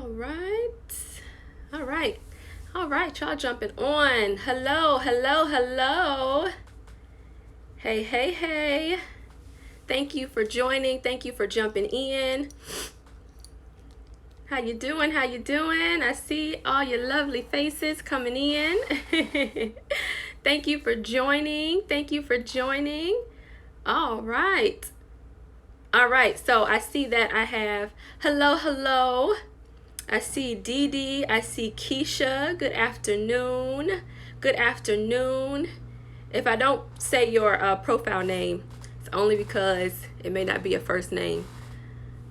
All right. All right. All right, y'all jumping on. Hello, hello, hello. Hey, hey, hey. Thank you for joining. Thank you for jumping in. How you doing? How you doing? I see all your lovely faces coming in. Thank you for joining. Thank you for joining. All right. All right. So I see that I have hello, hello. I see Dee Dee. I see Keisha. Good afternoon. Good afternoon. If I don't say your profile name, it's only because it may not be a first name.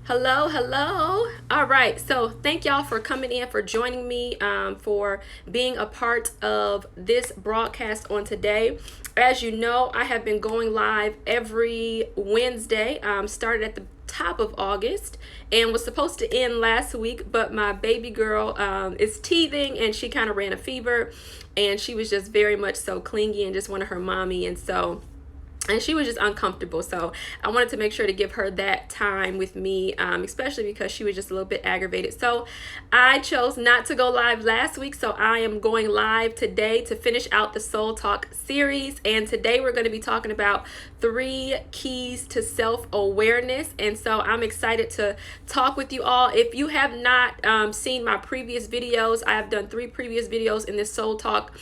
Hello, hello. All right. So thank y'all for coming in, for joining me, for being a part of this broadcast on today. As you know, I have been going live every Wednesday, started at the top of August and was supposed to end last week, but my baby girl is teething and she kind of ran a fever and she was just very much so clingy and just wanted her mommy, and she was just uncomfortable. So I wanted to make sure to give her that time with me, especially because she was just a little bit aggravated. So I chose not to go live last week. So I am going live today to finish out the Soul Talk series. And today we're going to be talking about 3 keys to self-awareness. And so I'm excited to talk with you all. If you have not seen my previous videos, I have done 3 previous videos in this Soul Talk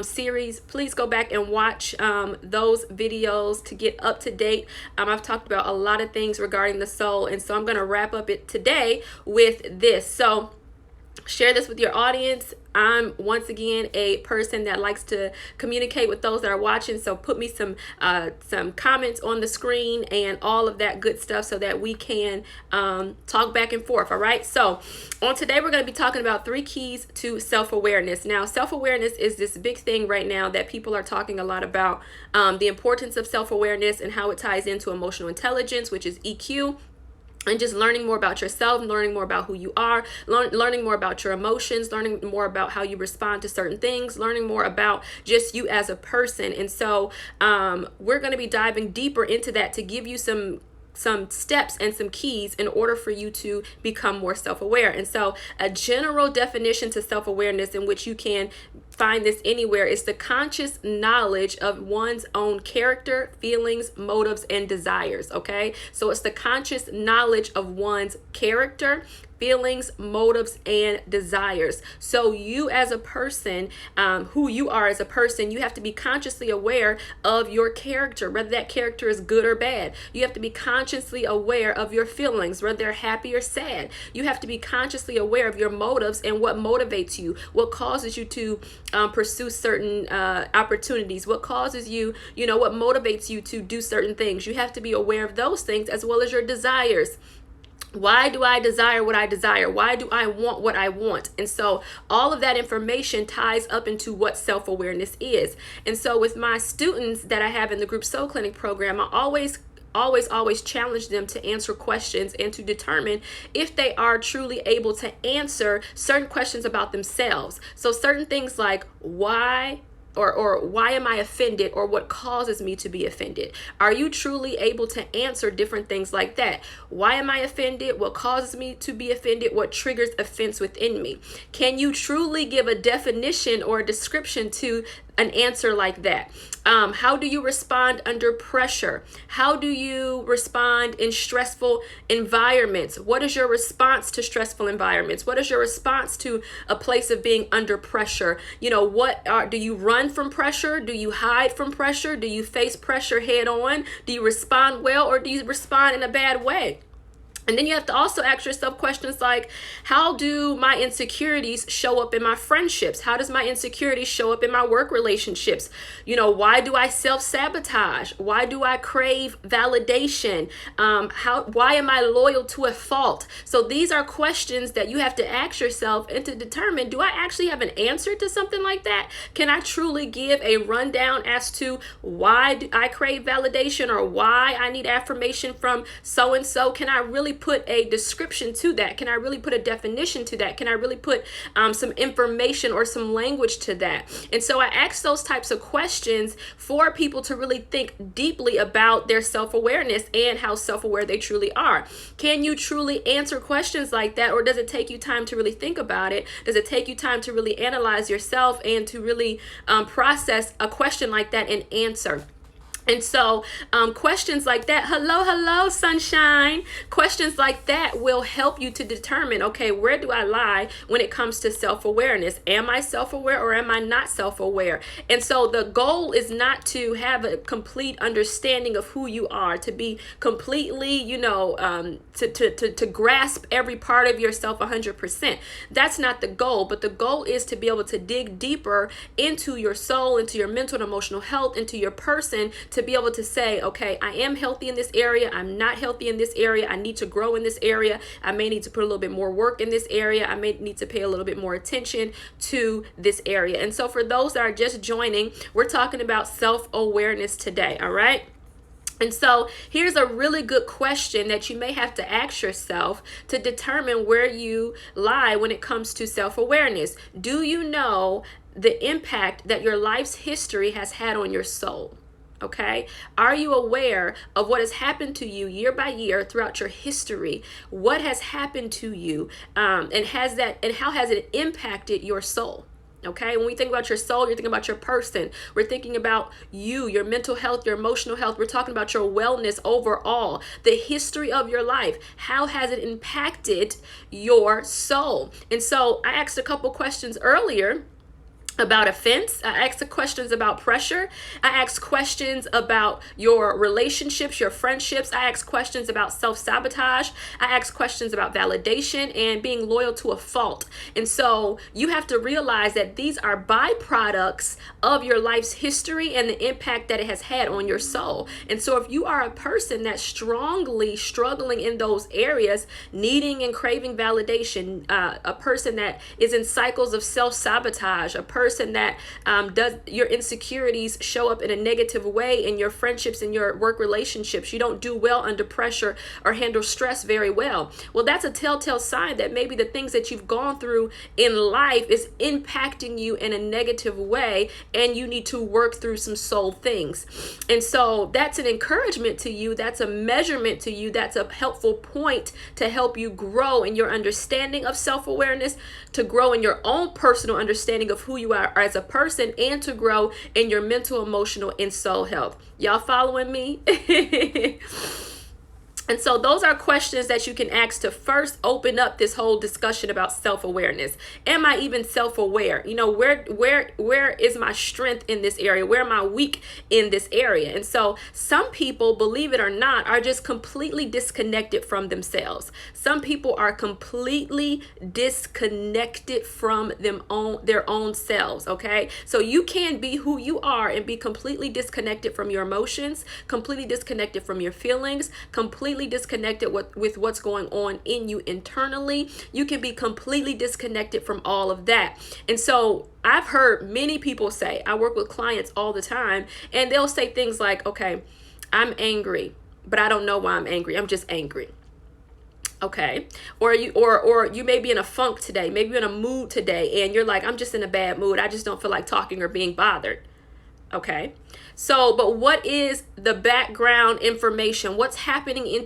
series. Please go back and watch those videos to get up to date. I've talked about a lot of things regarding the soul, and so I'm going to wrap up it today with this. So share this with your audience. I'm once again a person that likes to communicate with those that are watching, so put me some comments on the screen and all of that good stuff so that we can talk back and forth. All right, so on today we're going to be talking about 3 keys to self-awareness. Now, self-awareness is this big thing right now that people are talking a lot about, the importance of self-awareness and how it ties into emotional intelligence, which is EQ. And just learning more about yourself, learning more about who you are, learning more about your emotions, learning more about how you respond to certain things, learning more about just you as a person. And so we're going to be diving deeper into that to give you some steps and some keys in order for you to become more self-aware. And so a general definition to self-awareness, in which you can find this anywhere, is the conscious knowledge of one's own character, feelings, motives, and desires. Okay, so it's the conscious knowledge of one's character, feelings, motives, and desires. So you as a person, who you are as a person, you have to be consciously aware of your character, whether that character is good or bad. You have to be consciously aware of your feelings, whether they're happy or sad. You have to be consciously aware of your motives and what motivates you, what causes you to pursue certain opportunities, what causes you, what motivates you to do certain things. You have to be aware of those things as well as your desires. Why do I desire what I desire? Why do I want what I want? And so all of that information ties up into what self-awareness is. And so with my students that I have in the Group Soul Clinic program, I always challenge them to answer questions and to determine if they are truly able to answer certain questions about themselves. So certain things like why, or why am I offended, or what causes me to be offended? Are you truly able to answer different things like that? Why am I offended? What causes me to be offended? What triggers offense within me? Can you truly give a definition or a description to an answer like that? How do you respond under pressure? How do you respond in stressful environments? What is your response to stressful environments? What is your response to a place of being under pressure? Do you run from pressure? Do you hide from pressure? Do you face pressure head on? Do you respond well, or do you respond in a bad way? And then you have to also ask yourself questions like, how do my insecurities show up in my friendships? How does my insecurity show up in my work relationships? Why do I self-sabotage? Why do I crave validation? Why am I loyal to a fault? So these are questions that you have to ask yourself and to determine, do I actually have an answer to something like that? Can I truly give a rundown as to why do I crave validation, or why I need affirmation from so-and-so? Can I really put a description to that? Can I really put a definition to that? Can I really put some information or some language to that? And so I ask those types of questions for people to really think deeply about their self-awareness and how self-aware they truly are. Can you truly answer questions like that, or does it take you time to really think about it? Does it take you time to really analyze yourself and to really process a question like that and answer? And so questions like that, hello, sunshine, questions like that will help you to determine, okay, where do I lie when it comes to self-awareness? Am I self-aware or am I not self-aware? And so the goal is not to have a complete understanding of who you are, to be completely, to grasp every part of yourself 100%. That's not the goal, but the goal is to be able to dig deeper into your soul, into your mental and emotional health, into your person, to be able to say, okay, I am healthy in this area. I'm not healthy in this area. I need to grow in this area. I may need to put a little bit more work in this area. I may need to pay a little bit more attention to this area. And so for those that are just joining, we're talking about self-awareness today. All right. And so here's a really good question that you may have to ask yourself to determine where you lie when it comes to self-awareness. Do you know the impact that your life's history has had on your soul? Okay. Are you aware of what has happened to you year by year throughout your history? What has happened to you? And how has it impacted your soul? Okay. When we think about your soul, you're thinking about your person. We're thinking about you, your mental health, your emotional health. We're talking about your wellness overall, the history of your life. How has it impacted your soul? And so I asked a couple questions earlier about offense. I asked the questions about pressure. I asked questions about your relationships, your friendships. I asked questions about self-sabotage. I asked questions about validation and being loyal to a fault. And so you have to realize that these are byproducts of your life's history and the impact that it has had on your soul. And so if you are a person that's strongly struggling in those areas, needing and craving validation, a person that is in cycles of self-sabotage, a person that does your insecurities show up in a negative way in your friendships and your work relationships. You don't do well under pressure or handle stress very well. Well, that's a telltale sign that maybe the things that you've gone through in life is impacting you in a negative way, and you need to work through some soul things. And so that's an encouragement to you. That's a measurement to you. That's a helpful point to help you grow in your understanding of self-awareness, to grow in your own personal understanding of who you are as a person, and to grow in your mental, emotional, and soul health. Y'all following me? And so those are questions that you can ask to first open up this whole discussion about self-awareness. Am I even self-aware? Where is my strength in this area? Where am I weak in this area? And so some people, believe it or not, are just completely disconnected from themselves. Some people are completely disconnected from their own selves, okay? So you can be who you are and be completely disconnected from your emotions, completely disconnected from your feelings, completely disconnected with what's going on in you internally. You can be completely disconnected from all of that. And so I've heard many people say, I work with clients all the time, and they'll say things like, okay, I'm angry, but I don't know why I'm angry. I'm just angry. Okay. Or you may be in a funk today. Maybe you're in a mood today and you're like, I'm just in a bad mood. I just don't feel like talking or being bothered. Okay. So, but what is the background information? What's happening in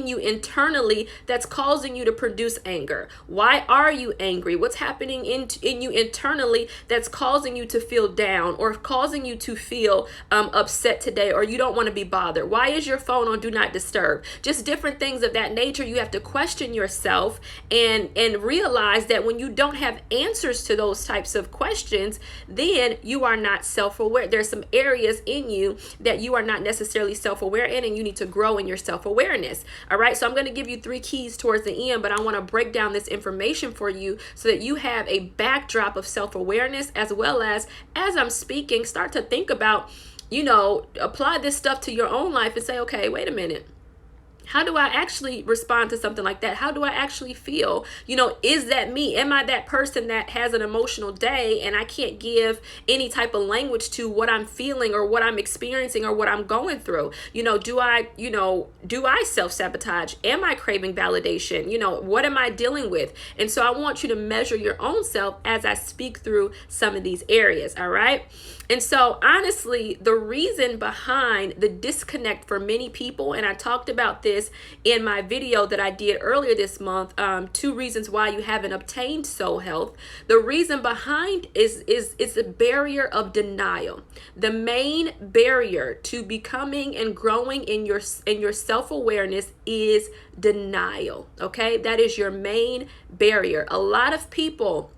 you internally that's causing you to produce anger? Why are you angry? What's happening in you internally that's causing you to feel down or causing you to feel upset today, or you don't want to be bothered? Why is your phone on do not disturb? Just different things of that nature. You have to question yourself and realize that when you don't have answers to those types of questions, then you are not self-aware. There's some areas in you that you are not necessarily self-aware in, and you need to grow in your self-awareness. All right. So I'm going to give you 3 keys towards the end, but I want to break down this information for you so that you have a backdrop of self-awareness, as well as I'm speaking, start to think about, apply this stuff to your own life and say, okay, wait a minute. How do I actually respond to something like that? How do I actually feel? Is that me? Am I that person that has an emotional day and I can't give any type of language to what I'm feeling or what I'm experiencing or what I'm going through? Do I self-sabotage? Am I craving validation? What am I dealing with? And so I want you to measure your own self as I speak through some of these areas, all right? And so honestly, the reason behind the disconnect for many people, and I talked about this in my video that I did earlier this month, 2 reasons why you haven't obtained soul health. The reason behind is a barrier of denial. The main barrier to becoming and growing in your self-awareness is denial. Okay, that is your main barrier. A lot of people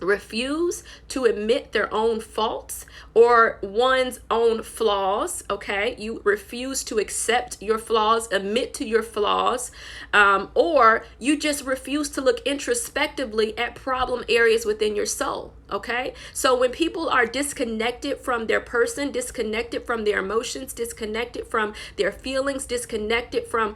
refuse to admit their own faults or one's own flaws. Okay, you refuse to accept your flaws, admit to your flaws, or you just refuse to look introspectively at problem areas within your soul. Okay, so when people are disconnected from their person, disconnected from their emotions, disconnected from their feelings, disconnected from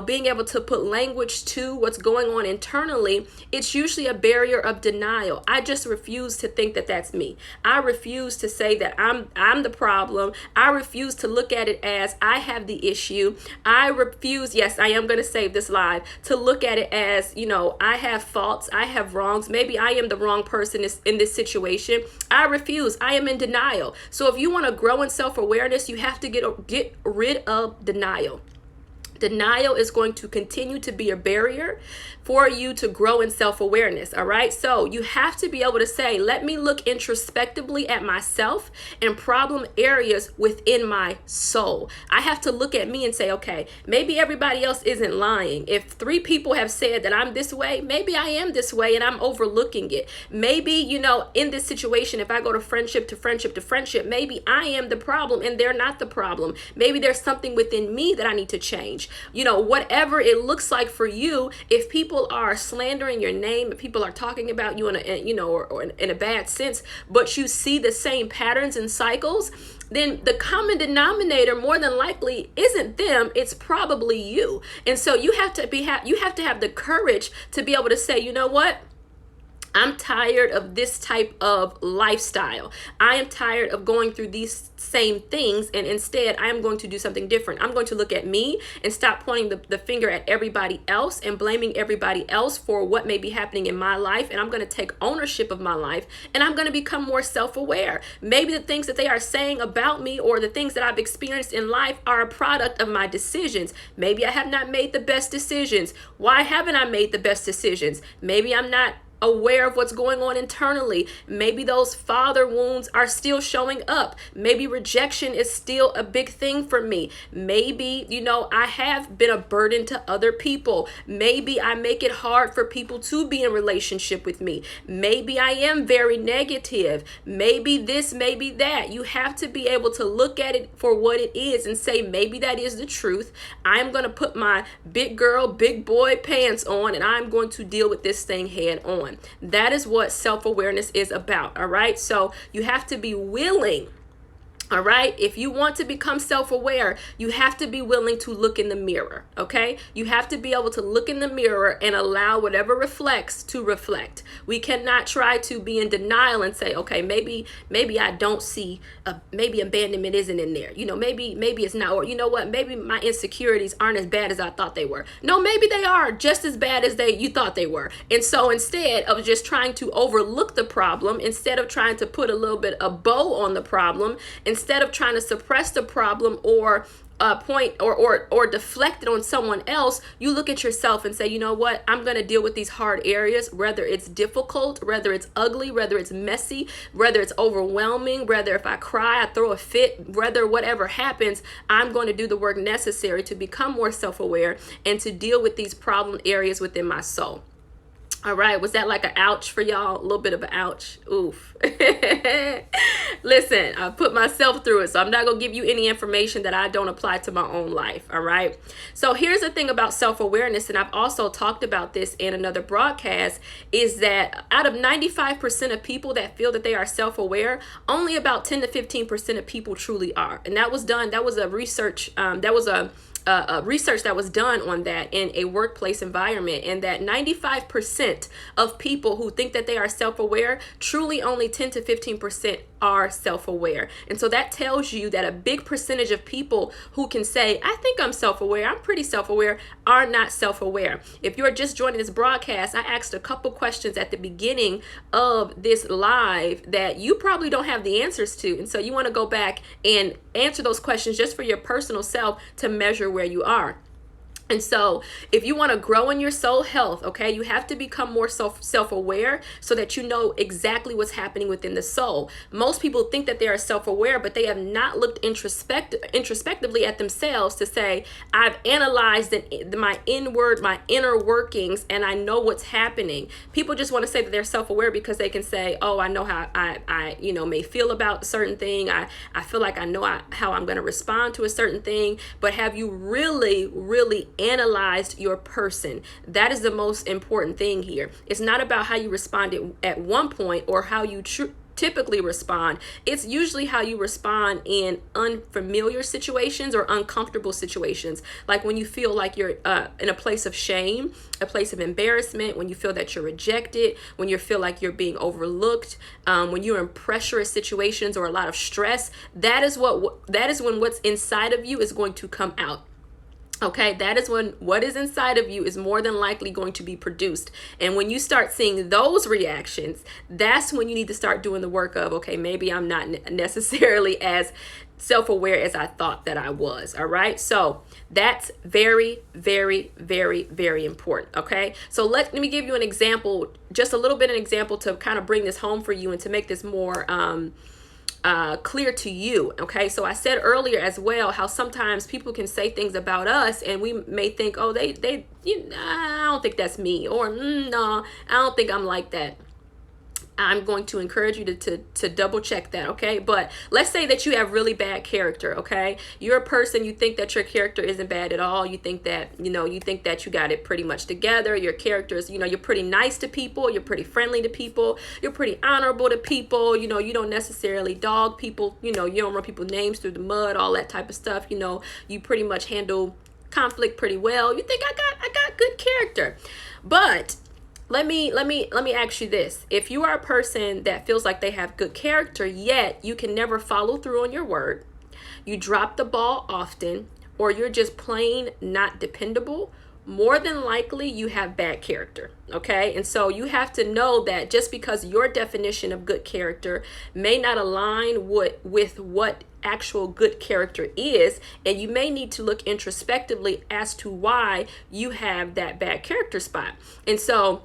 being able to put language to what's going on internally, it's usually a barrier of denial. I just refuse to think that that's me. I refuse to say that I'm the problem. I refuse to look at it as I have the issue. I refuse, yes, I am going to save this live, to look at it as, I have faults, I have wrongs. Maybe I am the wrong person in this situation. I refuse. I am in denial. So if you want to grow in self-awareness, you have to get rid of denial. Denial is going to continue to be a barrier for you to grow in self-awareness. All right. So you have to be able to say, let me look introspectively at myself and problem areas within my soul. I have to look at me and say, okay, maybe everybody else isn't lying. If 3 people have said that I'm this way, maybe I am this way and I'm overlooking it. Maybe, in this situation, if I go to friendship to friendship to friendship, maybe I am the problem and they're not the problem. Maybe there's something within me that I need to change. Whatever it looks like for you, if people are slandering your name, if people are talking about you in a bad sense, but you see the same patterns and cycles, then the common denominator more than likely isn't them, it's probably you. And so you have to have the courage to be able to say, you know what? I'm tired of this type of lifestyle. I am tired of going through these same things, and instead I am going to do something different. I'm going to look at me and stop pointing the finger at everybody else and blaming everybody else for what may be happening in my life, and I'm going to take ownership of my life, and I'm going to become more self-aware. Maybe the things that they are saying about me or the things that I've experienced in life are a product of my decisions. Maybe I have not made the best decisions. Why haven't I made the best decisions? Maybe I'm not aware of what's going on internally. Maybe those father wounds are still showing up. Maybe rejection is still a big thing for me. Maybe, I have been a burden to other people. Maybe I make it hard for people to be in relationship with me. Maybe I am very negative. Maybe this, maybe that. You have to be able to look at it for what it is and say, maybe that is the truth. I'm going to put my big girl, big boy pants on, and I'm going to deal with this thing head on. That is what self-awareness is about. All right. So you have to be willing. All right. If you want to become self-aware, you have to be willing to look in the mirror. Okay. You have to be able to look in the mirror and allow whatever reflects to reflect. We cannot try to be in denial and say, okay, maybe I don't see, maybe abandonment isn't in there. Maybe it's not, or you know what, maybe my insecurities aren't as bad as I thought they were. No, maybe they are just as bad as you thought they were. And so instead of just trying to overlook the problem, instead of trying to put a little bit of bow on the problem, instead of trying to suppress the problem or point or deflect it on someone else, you look at yourself and say, you know what, I'm going to deal with these hard areas, whether it's difficult, whether it's ugly, whether it's messy, whether it's overwhelming, whether if I cry, I throw a fit, whether whatever happens, I'm going to do the work necessary to become more self-aware and to deal with these problem areas within my soul. All right. Was that like an ouch for y'all? A little bit of an ouch. Oof. Listen, I put myself through it, so I'm not going to give you any information that I don't apply to my own life. All right. So here's the thing about self-awareness, and I've also talked about this in another broadcast, is that out of 95% of people that feel that they are self-aware, only about 10 to 15% of people truly are. And that was a research, that was a research that was done on that in a workplace environment, and that 95% of people who think that they are self-aware, truly only 10 to 15% are self-aware. And so that tells you that a big percentage of people who can say, I think I'm self-aware, I'm pretty self-aware, are not self-aware. If you're just joining this broadcast, I asked a couple questions at the beginning of this live that you probably don't have the answers to. And so you want to go back and answer those questions just for your personal self to measure where you are. And so if you want to grow in your soul health, okay, you have to become more self-aware so that you know exactly what's happening within the soul. Most people think that they are self-aware, but they have not looked introspectively at themselves to say, I've analyzed my inner workings, and I know what's happening. People just want to say that they're self-aware because they can say, oh, I know how I may feel about a certain thing. I feel like I know how I'm going to respond to a certain thing. But have you really analyzed your person? That is the most important thing here. It's not about how you responded at one point or how you typically respond. It's usually how you respond in unfamiliar situations or uncomfortable situations, like when you feel like you're in a place of shame, a place of embarrassment, when you feel that you're rejected, when you feel like you're being overlooked, when you're in pressurous situations or a lot of stress. That is when what's inside of you is going to come out. Okay, that is when what is inside of you is more than likely going to be produced. And when you start seeing those reactions, that's when you need to start doing the work of, okay, maybe I'm not necessarily as self-aware as I thought that I was. All right. So that's very, very, very, very important. Okay. So let me give you an example, just a little bit of an example to kind of bring this home for you and to make this more clear to you. Okay, so I said earlier as well how sometimes people can say things about us and we may think, oh, I don't think that's me, or no, I don't think I'm like that. I'm going to encourage you to double check that, okay? But let's say that you have really bad character, okay? You're a person, you think that your character isn't bad at all. You think that, you got it pretty much together. Your character is, you're pretty nice to people. You're pretty friendly to people. You're pretty honorable to people. You don't necessarily dog people. You don't run people's names through the mud, all that type of stuff. You pretty much handle conflict pretty well. You think I got good character. But let me ask you this. If you are a person that feels like they have good character, yet you can never follow through on your word, you drop the ball often, or you're just plain not dependable, more than likely you have bad character. Okay. And so you have to know that just because your definition of good character may not align with what actual good character is, and you may need to look introspectively as to why you have that bad character spot. And so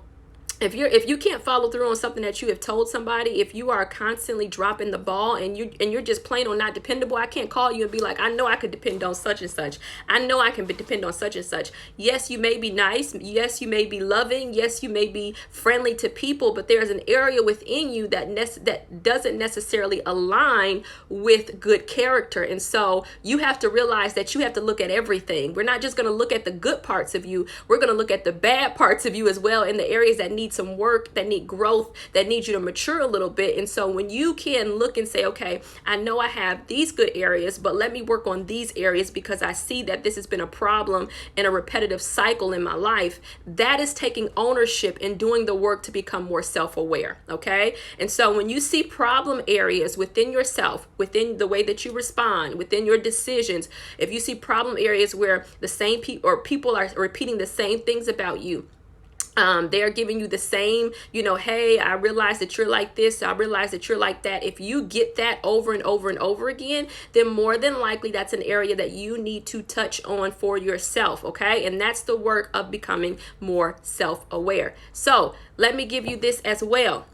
if you can't follow through on something that you have told somebody, if you are constantly dropping the ball and you're just plain on not dependable, I can't call you and be like, I know I could depend on such and such. I know I can depend on such and such. Yes, you may be nice. Yes, you may be loving. Yes, you may be friendly to people, but there's an area within you that doesn't necessarily align with good character. And so you have to realize that you have to look at everything. We're not just going to look at the good parts of you. We're going to look at the bad parts of you as well, in the areas that need some work, that need growth, that need you to mature a little bit. And so when you can look and say, okay, I know I have these good areas, but let me work on these areas because I see that this has been a problem and a repetitive cycle in my life, that is taking ownership and doing the work to become more self-aware. Okay. And so when you see problem areas within yourself, within the way that you respond, within your decisions, if you see problem areas where the same people are repeating the same things about you, they are giving you the same, hey, I realize that you're like this. I realize that you're like that. If you get that over and over and over again, then more than likely that's an area that you need to touch on for yourself. Okay. And that's the work of becoming more self-aware. So let me give you this as well.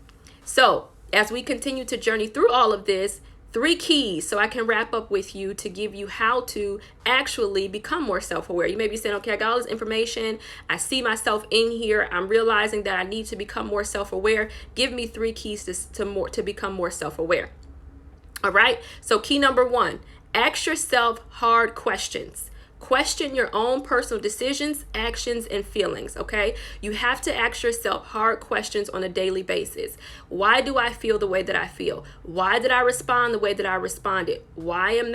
So as we continue to journey through all of this, 3 keys so I can wrap up with you to give you how to actually become more self-aware. You may be saying, okay, I got all this information. I see myself in here. I'm realizing that I need to become more self-aware. Give me 3 keys to become more self-aware. All right. So key number 1, ask yourself hard questions. Question your own personal decisions, actions, and feelings, okay? You have to ask yourself hard questions on a daily basis. Why do I feel the way that I feel? Why did I respond the way that I responded? Why am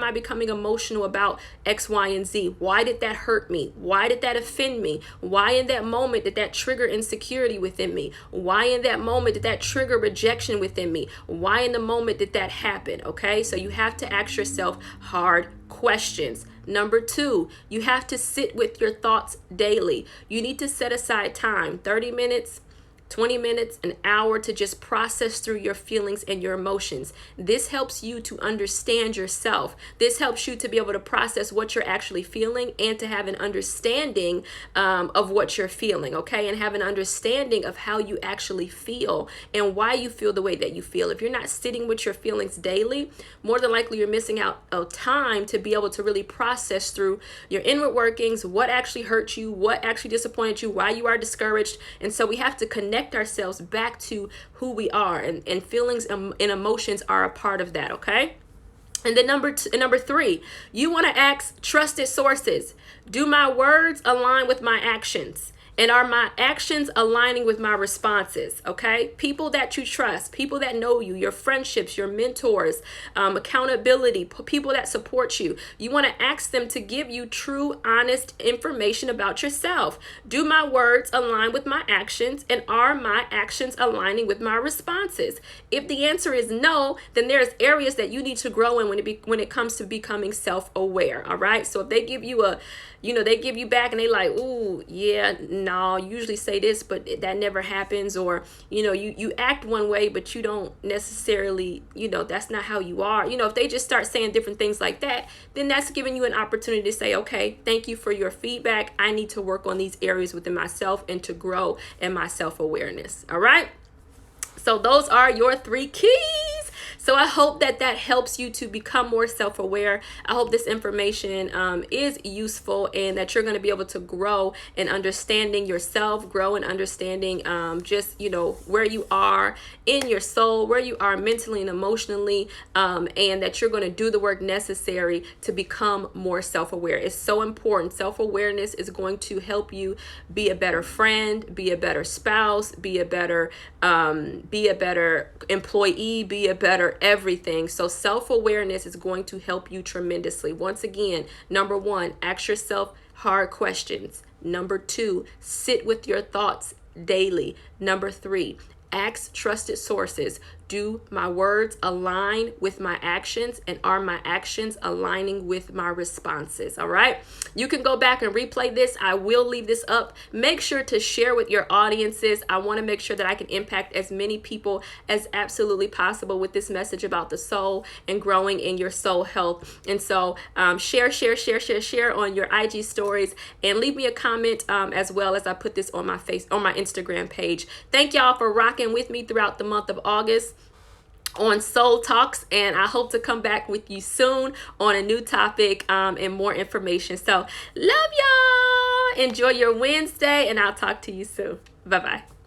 I becoming emotional about X, Y, and Z? Why did that hurt me? Why did that offend me? Why in that moment did that trigger insecurity within me? Why in that moment did that trigger rejection within me? Why in the moment did that happen? Okay, so you have to ask yourself hard questions. Number 2, you have to sit with your thoughts daily. You need to set aside time, 30 minutes, 20 minutes, an hour, to just process through your feelings and your emotions. This helps you to understand yourself. This helps you to be able to process what you're actually feeling and to have an understanding of what you're feeling, okay? And have an understanding of how you actually feel and why you feel the way that you feel. If you're not sitting with your feelings daily, more than likely you're missing out on time to be able to really process through your inward workings, what actually hurt you, what actually disappointed you, why you are discouraged. And so we have to connect ourselves back to who we are, and feelings and emotions are a part of that, okay? And then number 3, you want to ask trusted sources. Do my words align with my actions? And are my actions aligning with my responses? Okay, people that you trust, people that know you, your friendships, your mentors, accountability, people that support you. You want to ask them to give you true, honest information about yourself. Do my words align with my actions? And are my actions aligning with my responses? If the answer is no, then there's areas that you need to grow in when it comes to becoming self-aware. All right. So if they give you they give you back and they like, ooh, yeah, no, you usually say this, but that never happens. Or, you act one way, but you don't necessarily, that's not how you are. If they just start saying different things like that, then that's giving you an opportunity to say, okay, thank you for your feedback. I need to work on these areas within myself and to grow in my self-awareness. All right. So those are your 3 keys. So I hope that helps you to become more self-aware. I hope this information is useful and that you're going to be able to grow in understanding yourself, grow in understanding just, where you are in your soul, where you are mentally and emotionally, and that you're going to do the work necessary to become more self-aware. It's so important. Self-awareness is going to help you be a better friend, be a better spouse, be a better employee, be a better everything. So self-awareness is going to help you tremendously. Once again, number 1, ask yourself hard questions. Number 2, sit with your thoughts daily. Number 3, ask trusted sources. Do my words align with my actions? And are my actions aligning with my responses? All right. You can go back and replay this. I will leave this up. Make sure to share with your audiences. I want to make sure that I can impact as many people as absolutely possible with this message about the soul and growing in your soul health. And so share on your IG stories and leave me a comment as well as I put this on my Instagram page. Thank y'all for rocking with me throughout the month of August on Soul Talks, and I hope to come back with you soon on a new topic and more information. So love y'all. Enjoy your Wednesday, and I'll talk to you soon. Bye-bye.